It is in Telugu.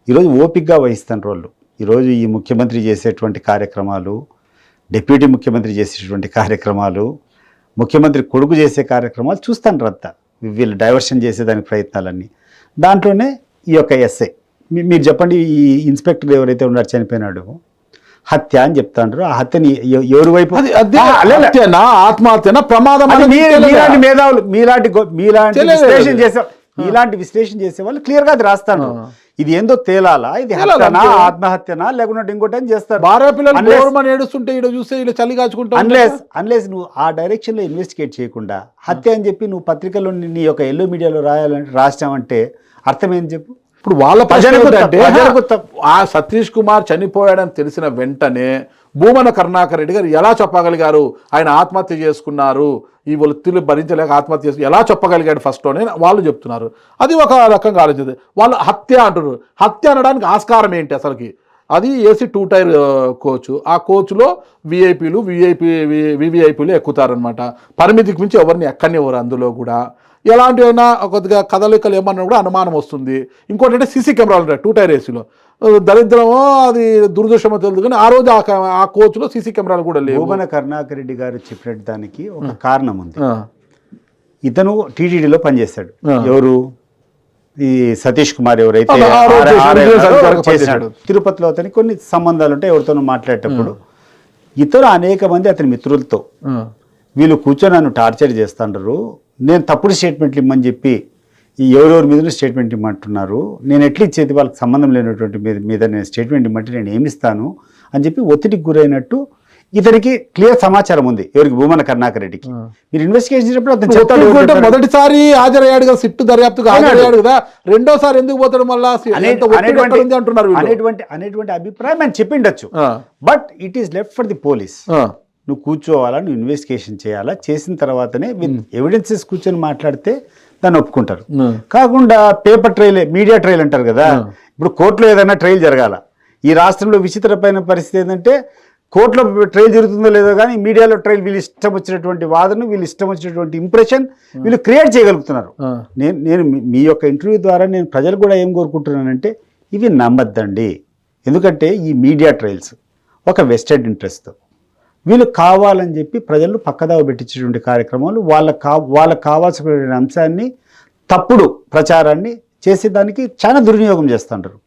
ఈరోజు ఓపికగా వహిస్తున్న వాళ్ళు ఈరోజు ఈ ముఖ్యమంత్రి చేసేటువంటి కార్యక్రమాలు, డిప్యూటీ ముఖ్యమంత్రి చేసేటువంటి కార్యక్రమాలు, ముఖ్యమంత్రి కొడుకు చేసే కార్యక్రమాలు చూస్తాను అంతా. వీళ్ళు డైవర్షన్ చేసేదానికి ప్రయత్నాలన్నీ. దాంట్లోనే ఈ యొక్క ఎస్ఐ మీరు చెప్పండి, ఈ ఇన్స్పెక్టర్ ఎవరైతే ఉన్నారో చనిపోయినాడు, హత్య అని చెప్తాండ్రు. ఆ హత్యని ఎవరి వైపు, ఆత్మహత్యనా, ప్రమాదం? మీలాంటి మేధావులు, మీలాంటి విశ్లేషణ చేసే వాళ్ళు క్లియర్ గా అది రాస్తాను. ఇది ఏందో తేలాలా, ఇది హత్యనా ఆత్మహత్యనా లేకుంటే ఇంకోటి అని చేస్తారు. భార్య పిల్లలు ఏడుస్తుంటే ఇక్కడ చూస్తే ఇలా చలి కాచుకుంటా. అన్లెస్ నువ్వు ఆ డైరెక్షన్ లో ఇన్వెస్టిగేట్ చేయకుండా హత్య అని చెప్పి నువ్వు పత్రికల్లో నీ యొక్క ఎల్లో మీడియాలో రాసావంటే అర్థం ఏంటి చెప్పు. ఇప్పుడు వాళ్ళ ఆ సతీష్ కుమార్ చనిపోయాడని తెలిసిన వెంటనే భూమన కరుణాకర్ రెడ్డి గారు ఎలా చెప్పగలిగారు ఆయన ఆత్మహత్య చేసుకున్నారు, ఈ ఒత్తిళ్ళు భరించలేక ఆత్మహత్య చేసుకుని ఎలా చెప్పగలిగాడు ఫస్ట్లోనే వాళ్ళు చెప్తున్నారు. అది ఒక రకంగా ఆలోచించింది. వాళ్ళు హత్య అంటున్నారు. హత్య అనడానికి ఆస్కారం ఏంటి అసలుకి? అది ఏసీ 2 టైర్ కోచ్. ఆ కోచ్లో వివిఐపీలు ఎక్కుతారనమాట. పరిమితికి మించి ఎవరిని ఎక్కనివ్వరు. అందులో కూడా ఎలాంటివైనా కొద్దిగా కదలికలు ఏమన్నా కూడా అనుమానం వస్తుంది. ఇంకోటి అంటే సీసీ కెమెరాలు ఉంటాయి 2 టైర్ ఏసీలో. దరిద్రమో అది దురదృష్టమో తెలియదు కానీ ఆ రోజు ఆ కోచ్లో సీసీ కెమెరాలు కూడా లేవు. భూమన కరుణాకర్ రెడ్డి గారు చెప్పినట్టు దానికి ఒక కారణం ఉంది. ఇతను టీటీడీలో పనిచేశాడు. ఎవరు? ఈ సతీష్ కుమార్ ఎవరైతే చేశాడు, తిరుపతిలో అతని కొన్ని సంబంధాలు ఉంటాయి. ఎవరితోనూ మాట్లాడేటప్పుడు ఇతర అనేక మంది అతని మిత్రులతో వీళ్ళు కూర్చొని నన్ను టార్చర్ చేస్తుంటారు, నేను తప్పుడు స్టేట్మెంట్లు ఇమ్మని చెప్పి ఈ ఎవరెవరి మీద స్టేట్మెంట్ ఇమ్మంటున్నారు, నేను ఎట్లా ఇచ్చేది వాళ్ళకి సంబంధం లేనటువంటి మీద నేను స్టేట్మెంట్ ఇమ్మంటే నేను ఏమిస్తాను అని చెప్పి ఒత్తిడికి గురైనట్టు ఇతనికి క్లియర్ సమాచారం ఉంది. ఎవరికి? భూమన కరుణాకర్ రెడ్డికి. మీరు ఇన్వెస్టిగేషన్ చేసినప్పుడు అతను చెప్తాడు, మొదటిసారి హాజరయ్యాడు కదా, సిట్టు దర్యాప్తుగా హాజరయ్యాడు కదా, రెండోసారి ఎందుకు పోతాడు మళ్ళీ అనేటువంటి అభిప్రాయం ఆయన చెప్పిండొచ్చు. But it is left for the police. నువ్వు కూర్చోవాలా, నువ్వు ఇన్వెస్టిగేషన్ చేయాలా, చేసిన తర్వాతనే విత్ ఎవిడెన్సెస్ కూర్చొని మాట్లాడితే దాన్ని ఒప్పుకుంటారు. కాకుండా పేపర్ ట్రయల్, మీడియా ట్రయల్ అంటారు కదా. ఇప్పుడు కోర్టులో ఏదైనా ట్రయల్ జరగాల. ఈ రాష్ట్రంలో విచిత్రమైన పరిస్థితి ఏంటంటే కోర్టులో ట్రయల్ జరుగుతుందో లేదో కానీ మీడియాలో ట్రయల్ వీళ్ళు ఇష్టం వచ్చినటువంటి వాదన, వీళ్ళు ఇష్టం వచ్చినటువంటి ఇంప్రెషన్ వీళ్ళు క్రియేట్ చేయగలుగుతున్నారు. నేను మీ యొక్క ఇంటర్వ్యూ ద్వారా నేను ప్రజలు కూడా ఏం కోరుకుంటున్నానంటే ఇవి నమ్మద్దండి. ఎందుకంటే ఈ మీడియా ట్రయల్స్ ఒక వెస్టెడ్ ఇంట్రెస్ట్తో వీళ్ళు కావాలని చెప్పి ప్రజలు పక్కదావ పెట్టించేటువంటి కార్యక్రమాలు, వాళ్ళకు కావాల్సిన అంశాన్ని తప్పుడు ప్రచారాన్ని చేసేదానికి చాలా దుర్వినియోగం చేస్తుంటారు.